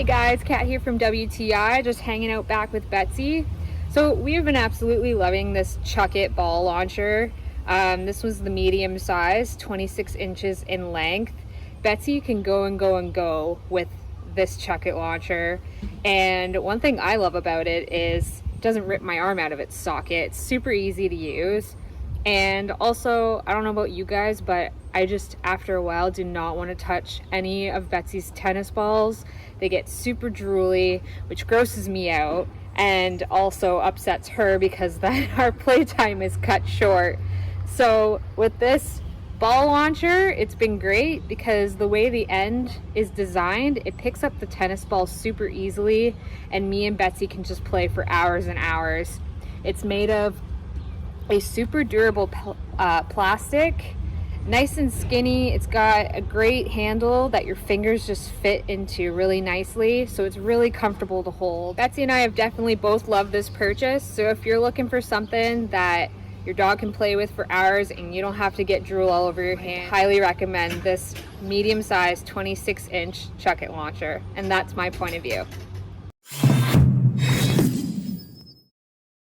Hey guys, Kat here from WTI, just hanging out back with Betsy. So we have been absolutely loving this CHUCKIT ball launcher. This was the medium size, 26 inches in length. Betsy can go and go and go with this CHUCKIT launcher. And one thing I love about it is it doesn't rip my arm out of its socket. It's super easy to use. And also, I don't know about you guys, but I just, after a while, do not want to touch any of Betsy's tennis balls. They get super drooly, which grosses me out and also upsets her because then our playtime is cut short. So with this ball launcher, it's been great because the way the end is designed, it picks up the tennis ball super easily, and me and Betsy can just play for hours and hours. It's made of a super durable plastic, nice and skinny. It's got a great handle that your fingers just fit into really nicely, so it's really comfortable to hold. Betsy and I have definitely both loved this purchase, so if you're looking for something that your dog can play with for hours and you don't have to get drool all over your hand, I highly recommend this medium-sized 26-inch CHUCKIT launcher, and that's my point of view.